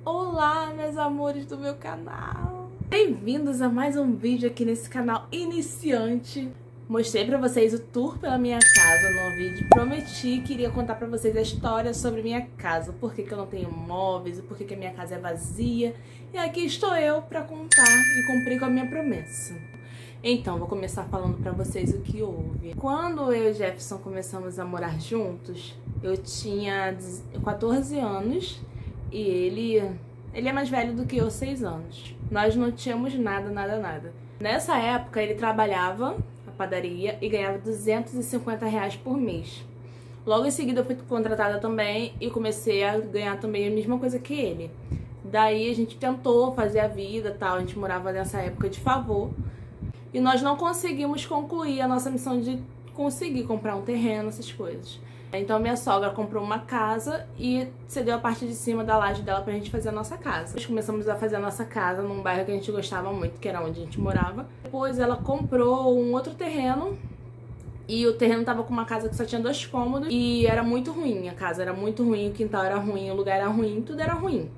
Olá, meus amores do meu canal! Bem-vindos a mais um vídeo aqui nesse canal iniciante. Mostrei pra vocês o tour pela minha casa no vídeo. Prometi que iria contar pra vocês a história sobre minha casa. Por que eu não tenho móveis, por que a minha casa é vazia. E aqui estou eu pra contar e cumprir com a minha promessa. Então, vou começar falando pra vocês o que houve. Quando eu e Jefferson começamos a morar juntos, eu tinha 14 anos e ele é mais velho do que eu, 6 anos. Nós não tínhamos nada. Nessa época, ele trabalhava na padaria e ganhava R$250 por mês. Logo em seguida, eu fui contratada também e comecei a ganhar também a mesma coisa que ele. Daí, a gente tentou fazer a vida e tal. A gente morava nessa época de favor. E nós não conseguimos concluir a nossa missão de conseguir comprar um terreno, essas coisas. Então minha sogra comprou uma casa e cedeu a parte de cima da laje dela pra gente fazer a nossa casa. Nós começamos a fazer a nossa casa num bairro que a gente gostava muito, que era onde a gente morava. Depois ela comprou um outro terreno e o terreno tava com uma casa que só tinha 2 cômodos e era muito ruim. A casa era muito ruim, o quintal era ruim, o lugar era ruim, tudo era ruim.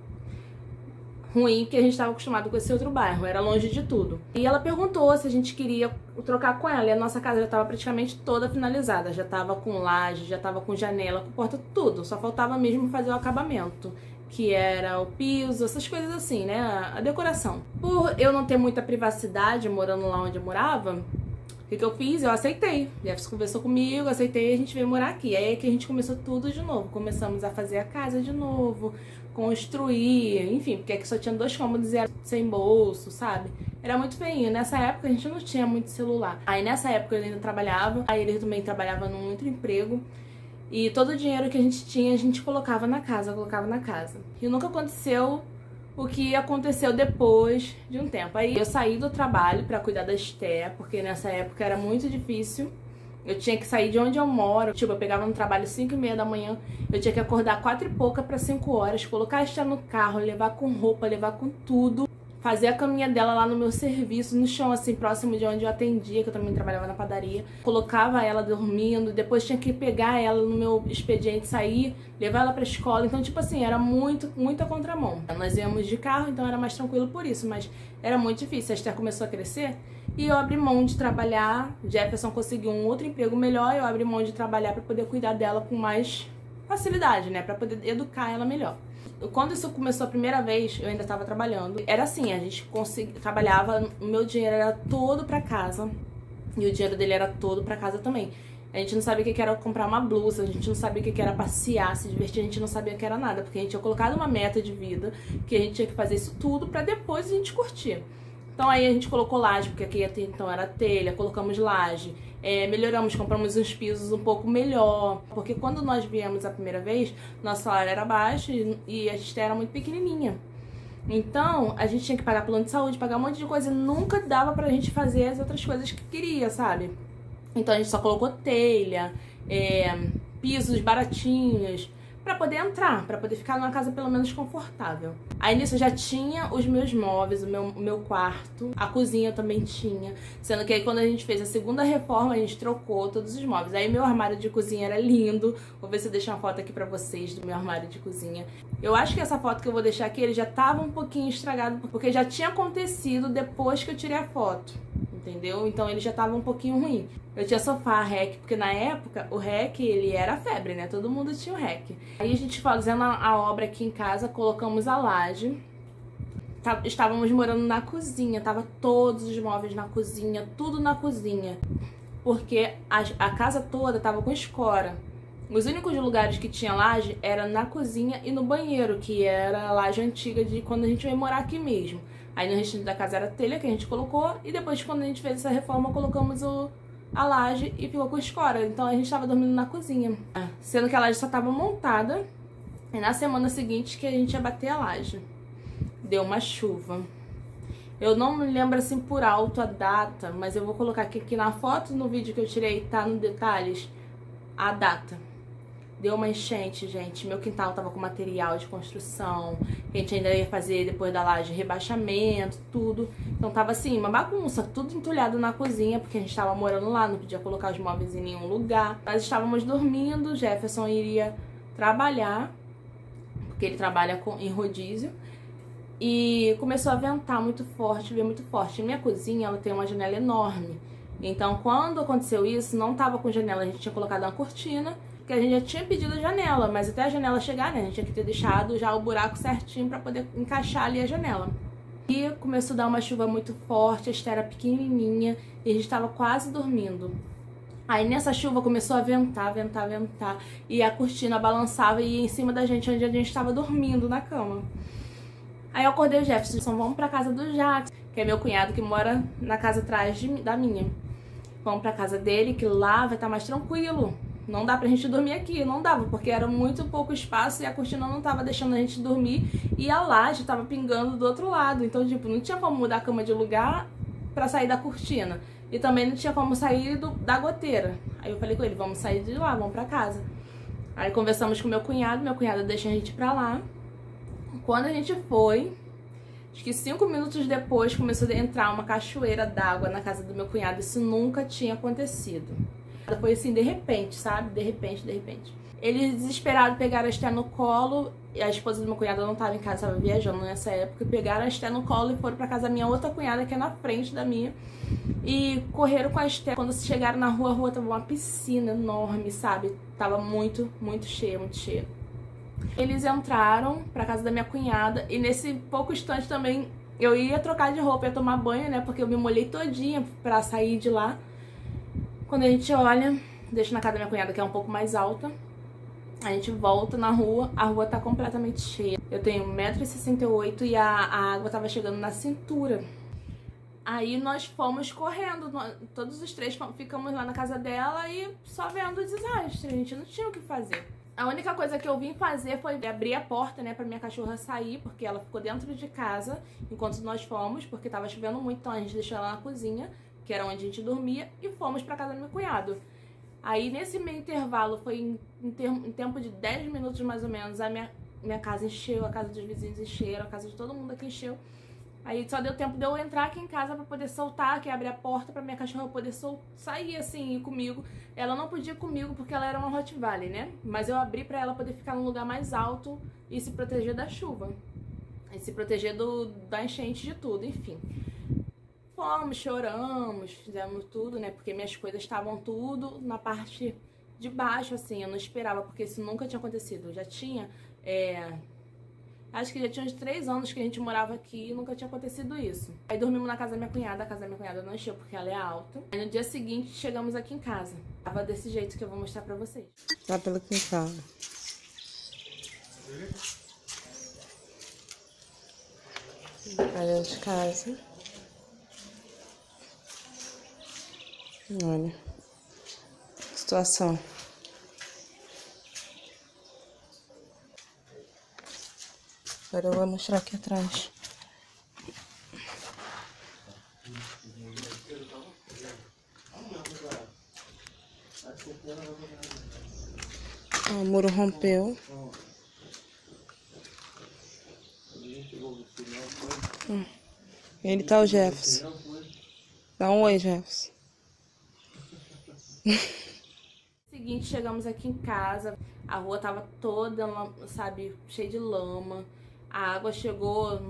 Ruim porque a gente estava acostumado com esse outro bairro, era longe de tudo. E ela perguntou se a gente queria trocar com ela, e a nossa casa já estava praticamente toda finalizada, já estava com laje, já estava com janela, com porta, tudo, só faltava mesmo fazer o acabamento, que era o piso, essas coisas assim, né, a decoração. Por eu não ter muita privacidade morando lá onde eu morava, o que eu fiz? Eu aceitei. Jefferson conversou comigo, aceitei e a gente veio morar aqui. Aí é que a gente começou tudo de novo. Começamos a fazer a casa de novo, construir, enfim, porque aqui só tinha 2 cômodos e era sem bolso, sabe? Era muito feinho. Nessa época a gente não tinha muito celular. Aí nessa época eu ainda trabalhava, aí ele também trabalhava num outro emprego. E todo o dinheiro que a gente tinha, a gente colocava na casa, E nunca aconteceu o que aconteceu depois de um tempo. Aí eu saí do trabalho pra cuidar da Esté, porque nessa época era muito difícil. Eu tinha que sair de onde eu moro. Tipo, eu pegava no trabalho 5h30 da manhã, eu tinha que acordar 4 e pouca pra 5 horas, colocar a Esté no carro, levar com roupa, levar com tudo, fazer a caminha dela lá no meu serviço, no chão, assim, próximo de onde eu atendia, que eu também trabalhava na padaria. Colocava ela dormindo, depois tinha que pegar ela no meu expediente, sair, levar ela pra escola. Então, tipo assim, era muita contramão. Nós íamos de carro, então era mais tranquilo por isso, mas era muito difícil. A Esther começou a crescer e eu abri mão de trabalhar. Jefferson conseguiu um outro emprego melhor, eu abri mão de trabalhar pra poder cuidar dela com mais facilidade, né, pra poder educar ela melhor. Quando isso começou a primeira vez, eu ainda estava trabalhando. Era assim, a gente trabalhava, o meu dinheiro era todo pra casa e o dinheiro dele era todo pra casa também. A gente não sabia o que era comprar uma blusa, a gente não sabia o que era passear, se divertir, a gente não sabia o que era nada, porque a gente tinha colocado uma meta de vida, que a gente tinha que fazer isso tudo pra depois a gente curtir. Então aí a gente colocou laje, porque aqui até então era telha, colocamos laje, melhoramos, compramos uns pisos um pouco melhor, porque quando nós viemos a primeira vez, nosso salário era baixo e a gente era muito pequenininha. Então a gente tinha que pagar plano de saúde, pagar um monte de coisa, nunca dava pra gente fazer as outras coisas que queria, sabe? Então a gente só colocou telha, pisos baratinhos, pra poder entrar, pra poder ficar numa casa pelo menos confortável. Aí nisso eu já tinha os meus móveis, o meu quarto, a cozinha eu também tinha, sendo que aí quando a gente fez a segunda reforma, a gente trocou todos os móveis. Aí meu armário de cozinha era lindo, vou ver se eu deixo uma foto aqui pra vocês do meu armário de cozinha. Eu acho que essa foto que eu vou deixar aqui, ele já tava um pouquinho estragado, porque já tinha acontecido depois que eu tirei a foto, entendeu? Então ele já tava um pouquinho ruim. Eu tinha sofá, REC, porque na época o REC, ele era febre, né? Todo mundo tinha o REC. Aí a gente fazendo a obra aqui em casa, colocamos a laje. Estávamos morando na cozinha, tava todos os móveis na cozinha, tudo na cozinha. Porque a casa toda tava com escora. Os únicos lugares que tinha laje era na cozinha e no banheiro, que era a laje antiga de quando a gente veio morar aqui mesmo. Aí no restante da casa era telha que a gente colocou e depois quando a gente fez essa reforma colocamos a laje e ficou com escora. Então a gente tava dormindo na cozinha. Sendo que a laje só tava montada e na semana seguinte que a gente ia bater a laje. Deu uma chuva. Eu não me lembro assim por alto a data, mas eu vou colocar aqui na foto, no vídeo que eu tirei, tá no detalhes, a data. Deu uma enchente, gente. Meu quintal tava com material de construção. A gente ainda ia fazer, depois da laje, rebaixamento, tudo. Então tava assim, uma bagunça. Tudo entulhado na cozinha, porque a gente tava morando lá, não podia colocar os móveis em nenhum lugar. Nós estávamos dormindo, Jefferson iria trabalhar, porque ele trabalha em rodízio. E começou a ventar muito forte, ver muito forte. Minha cozinha, ela tem uma janela enorme. Então, quando aconteceu isso, não tava com janela. A gente tinha colocado uma cortina, que a gente já tinha pedido a janela. Mas até a janela chegar, né, a gente tinha que ter deixado já o buraco certinho pra poder encaixar ali a janela. E começou a dar uma chuva muito forte, a Esther era pequenininha e a gente tava quase dormindo. Aí nessa chuva começou a ventar, ventar, ventar. E a cortina balançava e ia em cima da gente, onde a gente tava dormindo na cama. Aí eu acordei o Jefferson, vamos pra casa do Jackson, que é meu cunhado que mora na casa atrás da minha. Vamos pra casa dele, que lá vai estar mais tranquilo. Não dá pra gente dormir aqui, não dava, porque era muito pouco espaço e a cortina não tava deixando a gente dormir e a laje tava pingando do outro lado. Então, tipo, não tinha como mudar a cama de lugar pra sair da cortina. E também não tinha como sair da goteira. Aí eu falei com ele, vamos sair de lá, vamos pra casa. Aí conversamos com meu cunhado deixa a gente pra lá. Quando a gente foi, acho que 5 minutos depois começou a entrar uma cachoeira d'água na casa do meu cunhado. Isso nunca tinha acontecido. Foi assim, de repente, sabe? De repente. Eles, desesperados, pegaram a Esther no colo. E a esposa do meu cunhado não estava em casa, estava viajando nessa época. Pegaram a Esther no colo e foram pra casa da minha outra cunhada, que é na frente da minha. E correram com a Esther. Quando chegaram na rua, a rua tava uma piscina enorme, sabe? Tava muito cheia, muito cheia. Eles entraram pra casa da minha cunhada e nesse pouco instante também eu ia trocar de roupa, ia tomar banho, né? Porque eu me molhei todinha pra sair de lá. Quando a gente olha, deixa na casa da minha cunhada, que é um pouco mais alta, a gente volta na rua, a rua tá completamente cheia. Eu tenho 1,68 m e a água tava chegando na cintura. Aí nós fomos correndo, todos os três ficamos lá na casa dela e só vendo o desastre, a gente não tinha o que fazer. A única coisa que eu vim fazer foi abrir a porta, né, pra minha cachorra sair, porque ela ficou dentro de casa enquanto nós fomos, porque tava chovendo muito, então a gente deixou ela na cozinha, que era onde a gente dormia, e fomos pra casa do meu cunhado. Aí nesse meio intervalo, foi em tempo de 10 minutos mais ou menos, a minha casa encheu, a casa dos vizinhos encheram, a casa de todo mundo aqui encheu. Aí só deu tempo de eu entrar aqui em casa pra poder soltar, que abrir a porta pra minha cachorra poder sair assim, ir comigo. Ela não podia ir comigo porque ela era uma Rottweiler, né? Mas eu abri pra ela poder ficar num lugar mais alto e se proteger da chuva. E se proteger da enchente de tudo, enfim. Fomos, choramos, fizemos tudo, né? Porque minhas coisas estavam tudo na parte de baixo, assim. Eu não esperava, porque isso nunca tinha acontecido. Eu já tinha... Acho que já tinha uns 3 anos que a gente morava aqui e nunca tinha acontecido isso. Aí dormimos na casa da minha cunhada, a casa da minha cunhada não encheu porque ela é alta. Aí no dia seguinte chegamos aqui em casa. Tava desse jeito que eu vou mostrar pra vocês. Tá pelo quintal. Área de casa. Olha. Situação. Agora eu vou mostrar aqui atrás. O muro rompeu. Ele tá o Jefferson. Dá um oi, Jefferson. Seguinte, chegamos aqui em casa. A rua tava toda, sabe, cheia de lama. A água chegou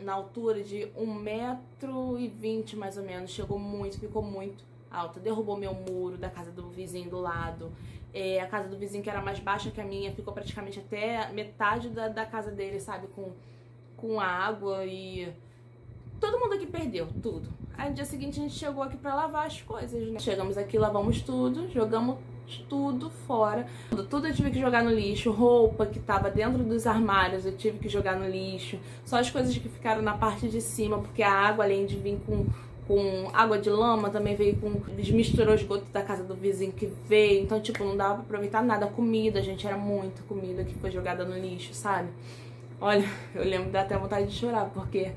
na altura de 1,20 m mais ou menos. Chegou muito, ficou muito alta. Derrubou meu muro da casa do vizinho do lado. A casa do vizinho, que era mais baixa que a minha, ficou praticamente até metade da casa dele, sabe? Com água e... Todo mundo aqui perdeu tudo. Aí no dia seguinte a gente chegou aqui pra lavar as coisas, né? Chegamos aqui, lavamos tudo, jogamos tudo fora. Tudo eu tive que jogar no lixo. Roupa que tava dentro dos armários eu tive que jogar no lixo. Só as coisas que ficaram na parte de cima, porque a água, além de vir com água de lama, também veio com... Misturou os esgoto da casa do vizinho que veio. Então, tipo, não dava pra aproveitar nada. Comida, gente, era muita comida que foi jogada no lixo, sabe? Olha, eu lembro, dá até vontade de chorar, porque...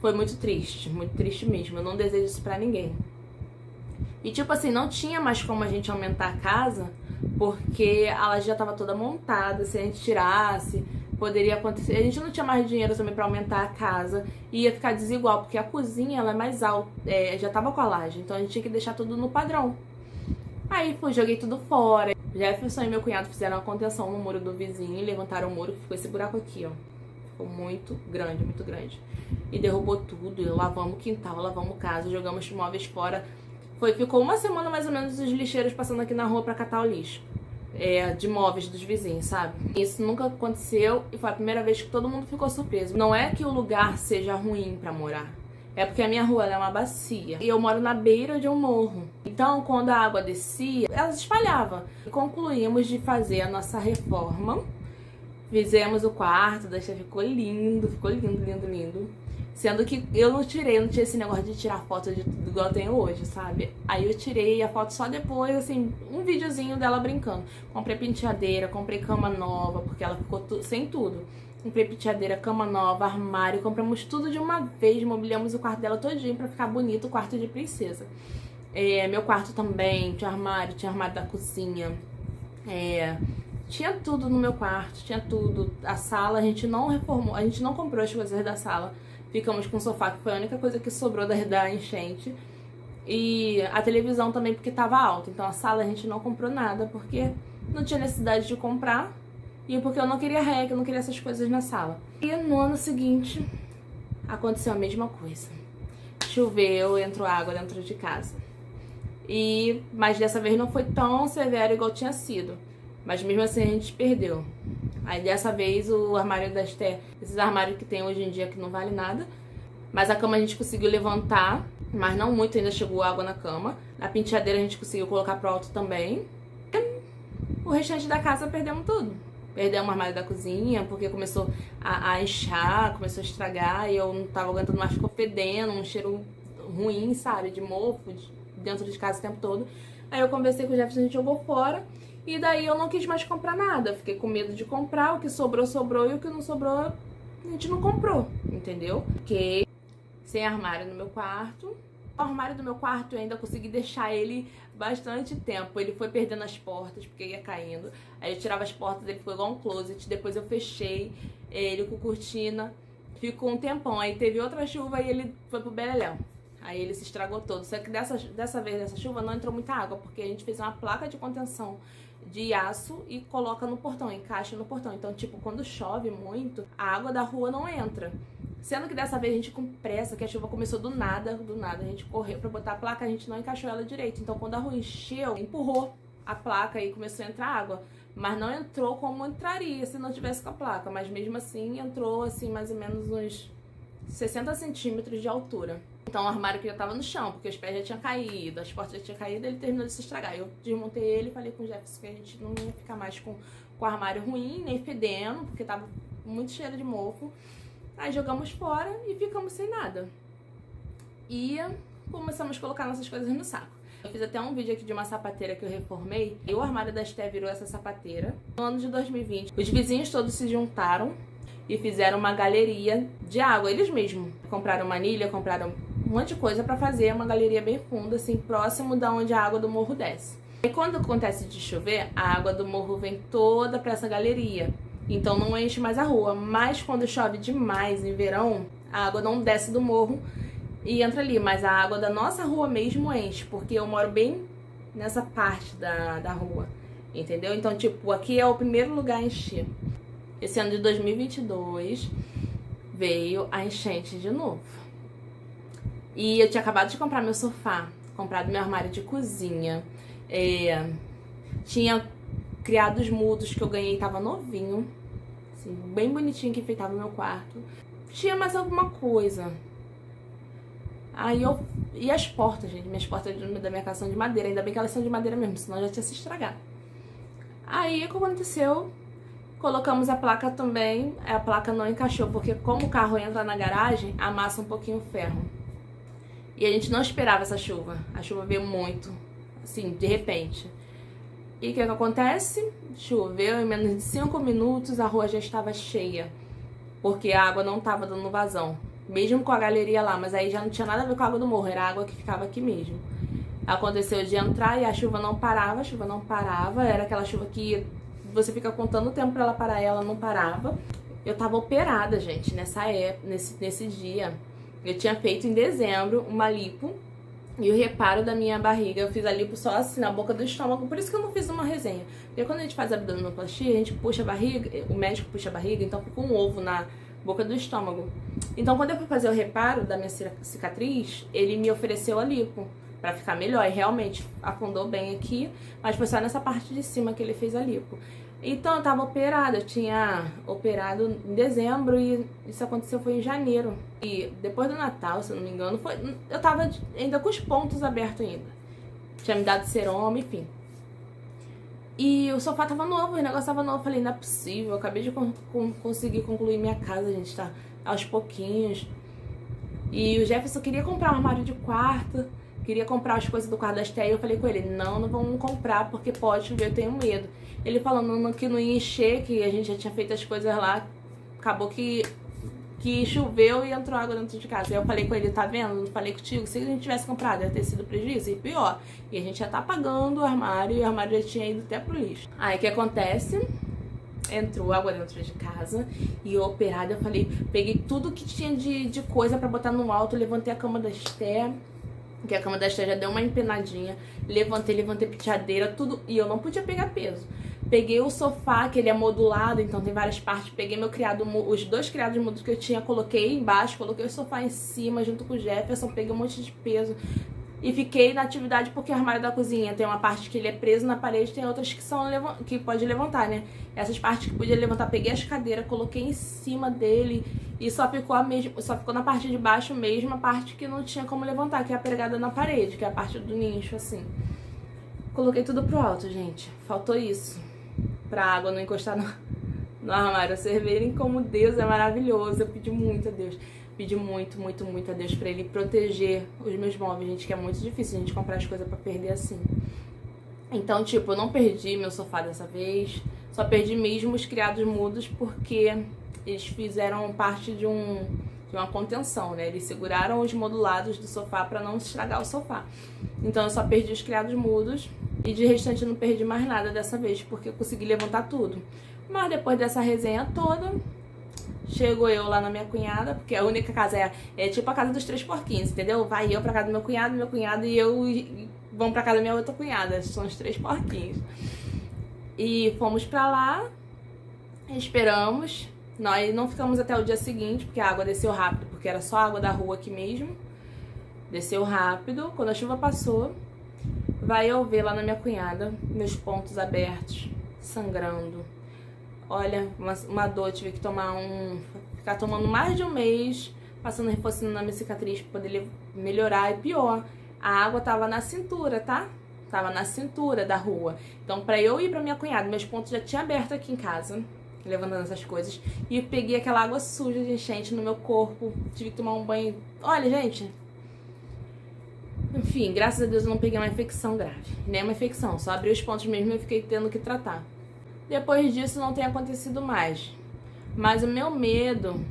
Foi muito triste mesmo. Eu não desejo isso pra ninguém. E tipo assim, não tinha mais como a gente aumentar a casa, porque ela já tava toda montada. Se a gente tirasse, poderia acontecer. A gente não tinha mais dinheiro também pra aumentar a casa. E ia ficar desigual, porque a cozinha ela é mais alta, já tava com a laje. Então a gente tinha que deixar tudo no padrão. Aí joguei tudo fora. Jefferson e meu cunhado fizeram uma contenção no muro do vizinho e levantaram o muro, que ficou esse buraco aqui, ó. Ficou muito grande, muito grande. E derrubou tudo, e lavamos o quintal, lavamos casa, jogamos os móveis fora. Ficou uma semana mais ou menos os lixeiros passando aqui na rua pra catar o lixo. De móveis dos vizinhos, sabe? Isso nunca aconteceu e foi a primeira vez que todo mundo ficou surpreso. Não é que o lugar seja ruim pra morar. É porque a minha rua ela é uma bacia e eu moro na beira de um morro. Então, quando a água descia, ela se espalhava. E concluímos de fazer a nossa reforma. Fizemos o quarto, ficou lindo, lindo, lindo. Sendo que eu não tinha esse negócio de tirar foto de tudo igual eu tenho hoje, sabe? Aí eu tirei a foto só depois, assim, um videozinho dela brincando. Comprei penteadeira, comprei cama nova, porque ela ficou sem tudo. Comprei penteadeira, cama nova, armário, compramos tudo de uma vez, mobiliamos o quarto dela todinho pra ficar bonito, o quarto de princesa. Meu quarto também, tinha armário da cozinha, tinha tudo no meu quarto, tinha tudo. A sala a gente não reformou, a gente não comprou as coisas da sala, ficamos com o sofá, que foi a única coisa que sobrou da enchente. E a televisão também, porque tava alta, então a sala a gente não comprou nada, porque não tinha necessidade de comprar. E porque eu não queria regra, eu não queria essas coisas na sala. E no ano seguinte, aconteceu a mesma coisa. Choveu, entrou água dentro de casa. Mas dessa vez não foi tão severo igual tinha sido. Mas mesmo assim a gente perdeu. Aí dessa vez o armário da Esther, esses armários que tem hoje em dia que não vale nada. Mas a cama a gente conseguiu levantar, mas não muito, ainda chegou água na cama. A penteadeira a gente conseguiu colocar pro alto também. E o restante da casa perdemos tudo. Perdemos o armário da cozinha, porque começou a inchar, começou a estragar, e eu não tava aguentando mais, ficou fedendo, um cheiro ruim, sabe, de mofo, dentro de casa o tempo todo. Aí eu conversei com o Jefferson, a gente jogou fora, e daí eu não quis mais comprar nada, fiquei com medo de comprar, o que sobrou, sobrou, e o que não sobrou, a gente não comprou, entendeu? Fiquei sem armário no meu quarto. O armário do meu quarto eu ainda consegui deixar ele bastante tempo. Ele foi perdendo as portas porque ia caindo. Aí eu tirava as portas, ele ficou igual um closet. Depois eu fechei ele com cortina. Ficou um tempão. Aí teve outra chuva e ele foi pro beleléu. Aí ele se estragou todo. Só que dessa vez, dessa chuva, não entrou muita água, porque a gente fez uma placa de contenção de aço e coloca no portão, encaixa no portão. Então, tipo, quando chove muito, a água da rua não entra. Sendo que dessa vez a gente com pressa, que a chuva começou do nada, a gente correu pra botar a placa, a gente não encaixou ela direito. Então quando a rua encheu, empurrou a placa e começou a entrar água. Mas não entrou como entraria se não tivesse com a placa. Mas mesmo assim entrou assim mais ou menos uns 60 centímetros de altura. Então o armário que já tava no chão, porque os pés já tinham caído, as portas já tinham caído, ele terminou de se estragar. Eu desmontei ele e falei com o Jefferson que a gente não ia ficar mais com o armário ruim, nem fedendo, porque tava muito cheiro de mofo. Aí jogamos fora e ficamos sem nada. E começamos a colocar nossas coisas no saco. Eu fiz até um vídeo aqui de uma sapateira que eu reformei. E o armário da Esté virou essa sapateira. No ano de 2020, os vizinhos todos se juntaram e fizeram uma galeria de água. Eles mesmos compraram manilha, compraram um monte de coisa pra fazer uma galeria bem funda, assim, próximo da onde a água do morro desce. E quando acontece de chover, a água do morro vem toda pra essa galeria. Então não enche mais a rua, mas quando chove demais em verão, a água não desce do morro e entra ali, mas a água da nossa rua mesmo enche, porque eu moro bem nessa parte da rua, entendeu? Então, tipo, aqui é o primeiro lugar a encher. Esse ano de 2022 veio a enchente de novo. E eu tinha acabado de comprar meu sofá, comprado meu armário de cozinha, tinha criados mudos que eu ganhei, tava novinho, assim, bem bonitinho, que enfeitava o meu quarto. Tinha mais alguma coisa. E as portas, gente, minhas portas da minha casa são de madeira, ainda bem que elas são de madeira mesmo, senão já tinha se estragado. Aí o que aconteceu? Colocamos a placa também, a placa não encaixou, porque como o carro entra na garagem, amassa um pouquinho o ferro. E a gente não esperava essa chuva, a chuva veio muito, assim, de repente. E o que acontece? Choveu, em menos de 5 minutos a rua já estava cheia, porque a água não estava dando vazão, mesmo com a galeria lá, mas aí já não tinha nada a ver com a água do morro, era a água que ficava aqui mesmo. Aconteceu de entrar e a chuva não parava, era aquela chuva que você fica contando o tempo pra ela parar e ela não parava. Eu tava operada, gente, nessa época, nesse dia. Eu tinha feito em dezembro uma lipo E o reparo da minha barriga, eu fiz a lipo só assim, na boca do estômago. Por isso que eu não fiz uma resenha. Porque quando a gente faz abdominoplastia, a gente puxa a barriga, o médico puxa a barriga, então fica um ovo na boca do estômago. Então quando eu fui fazer o reparo da minha cicatriz, ele me ofereceu a lipo pra ficar melhor. E realmente afundou bem aqui, mas foi só nessa parte de cima que ele fez a lipo. Então eu tava operada, eu tinha operado em dezembro e isso aconteceu foi em janeiro. E depois do Natal, se eu não me engano, eu tava ainda com os pontos abertos ainda. Tinha me dado seroma, enfim. E o sofá tava novo, o negócio tava novo. Eu falei, não é possível, eu acabei de conseguir concluir minha casa, a gente tá aos pouquinhos. E o Jefferson queria comprar um armário de quarto, queria comprar as coisas do quarto da Esté. E eu falei com ele, não vamos comprar porque pode chover, eu tenho medo. Ele falando que não ia encher, que a gente já tinha feito as coisas lá. Acabou que choveu e entrou água dentro de casa. Aí eu falei com ele, tá vendo? Eu falei contigo, se a gente tivesse comprado, ia ter sido prejuízo e pior. E a gente já tá pagando o armário e o armário já tinha ido até pro lixo. Aí o que acontece? Entrou água dentro de casa e eu operada, eu falei, peguei tudo que tinha de coisa pra botar no alto, levantei a cama da Esté, que a cama da Esté já deu uma empenadinha, levantei penteadeira, tudo, e eu não podia pegar peso. Peguei o sofá, que ele é modulado, então tem várias partes. Peguei os 2 criados mudos que eu tinha, coloquei embaixo, coloquei o sofá em cima, junto com o Jefferson, peguei um monte de peso. E fiquei na atividade porque o armário da cozinha tem uma parte que ele é preso na parede, tem outras que pode levantar, né? Essas partes que podia levantar, peguei as cadeiras, coloquei em cima dele e só ficou na parte de baixo mesmo, a parte que não tinha como levantar, que é a pregada na parede, que é a parte do nicho, assim. Coloquei tudo pro alto, gente. Faltou isso. Pra água não encostar no armário. Vocês verem como Deus é maravilhoso. Eu pedi muito a Deus. Pedi muito, muito, muito a Deus pra Ele proteger os meus móveis, gente, que é muito difícil a gente comprar as coisas pra perder assim. Então, tipo, eu não perdi meu sofá dessa vez. Só perdi mesmo os criados mudos porque eles fizeram parte de uma contenção, né? Eles seguraram os modulados do sofá pra não estragar o sofá. Então eu só perdi os criados mudos. E de restante eu não perdi mais nada dessa vez, porque eu consegui levantar tudo. Mas depois dessa resenha toda, chego eu lá na minha cunhada, porque a única casa é tipo a casa dos 3 porquinhos, entendeu? Vai eu pra casa do meu cunhado e eu vão pra casa da minha outra cunhada. São os 3 porquinhos. E fomos pra lá, esperamos. Nós não ficamos até o dia seguinte, porque a água desceu rápido, porque era só água da rua aqui mesmo. Desceu rápido, quando a chuva passou. Vai eu ver lá na minha cunhada, meus pontos abertos, sangrando. Olha, uma dor, tive que ficar tomando mais de um mês, passando reforçando na minha cicatriz pra poder melhorar. E pior, a água tava na cintura, tá? Tava na cintura da rua. Então pra eu ir pra minha cunhada, meus pontos já tinham aberto aqui em casa, levantando essas coisas. E eu peguei aquela água suja de enchente no meu corpo, tive que tomar um banho. Olha, gente... Enfim, graças a Deus eu não peguei uma infecção grave. Nem uma infecção, só abri os pontos mesmo e eu fiquei tendo que tratar. Depois disso não tem acontecido mais. Mas o meu medo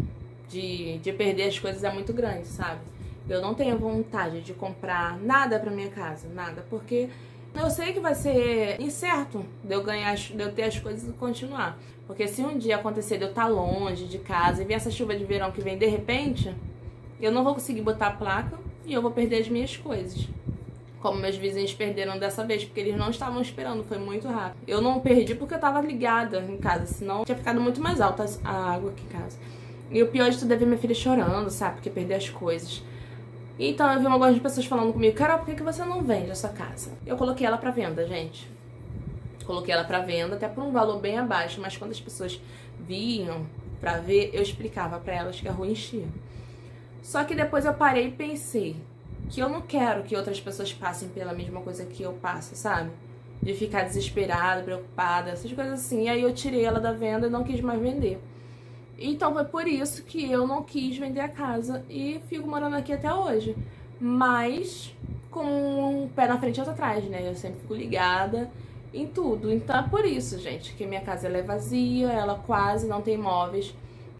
de perder as coisas é muito grande, sabe? Eu não tenho vontade de comprar nada pra minha casa, nada. Porque eu sei que vai ser incerto de eu ter as coisas e continuar. Porque se um dia acontecer de eu estar longe de casa e vir essa chuva de verão que vem de repente, eu não vou conseguir botar a placa e eu vou perder as minhas coisas. Como meus vizinhos perderam dessa vez, porque eles não estavam esperando, foi muito rápido. Eu não perdi porque eu tava ligada em casa, senão tinha ficado muito mais alta a água aqui em casa. E o pior de tudo é ver minha filha chorando, sabe, porque perder as coisas. Então eu vi algumas pessoas falando comigo, Carol, por que você não vende a sua casa? Eu coloquei ela pra venda, gente. Coloquei ela pra venda, até por um valor bem abaixo, mas quando as pessoas vinham pra ver, eu explicava pra elas que a rua enchia. Só que depois eu parei e pensei que eu não quero que outras pessoas passem pela mesma coisa que eu passo, sabe? De ficar desesperada, preocupada, essas coisas assim. E aí eu tirei ela da venda e não quis mais vender. Então foi por isso que eu não quis vender a casa e fico morando aqui até hoje. Mas com um pé na frente e outro atrás, né? Eu sempre fico ligada em tudo. Então é por isso, gente, que minha casa ela é vazia, ela quase não tem móveis.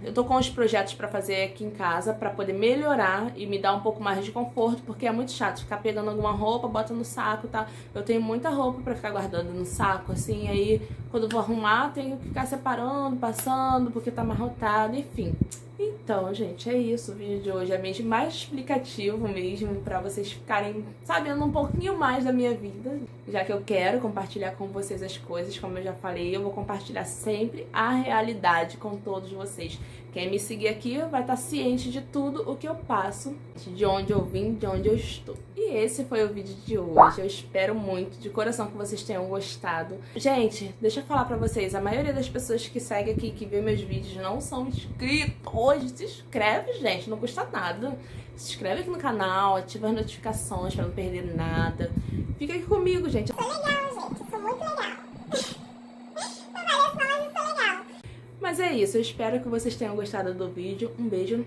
Eu tô com os projetos pra fazer aqui em casa pra poder melhorar e me dar um pouco mais de conforto, porque é muito chato ficar pegando alguma roupa, bota no saco, tá? Eu tenho muita roupa pra ficar guardando no saco, assim, aí quando eu vou arrumar tenho que ficar separando, passando, porque tá amarrotado, enfim. Então, gente, é isso. O vídeo de hoje é mesmo mais explicativo mesmo, pra vocês ficarem sabendo um pouquinho mais da minha vida, já que eu quero compartilhar com vocês as coisas. Como eu já falei, eu vou compartilhar sempre a realidade com todos vocês. Quem me seguir aqui vai estar ciente de tudo o que eu passo, de onde eu vim, de onde eu estou. E esse foi o vídeo de hoje. Eu espero muito, de coração, que vocês tenham gostado. Gente, deixa eu falar pra vocês, a maioria das pessoas que segue aqui, que vê meus vídeos, não são inscritos. Hoje, se inscreve, gente, não custa nada. Se inscreve aqui no canal, ativa as notificações pra não perder nada. Fica aqui comigo, gente. Eu sou legal, gente, eu sou muito legal. Mas é isso, eu espero que vocês tenham gostado do vídeo. Um beijo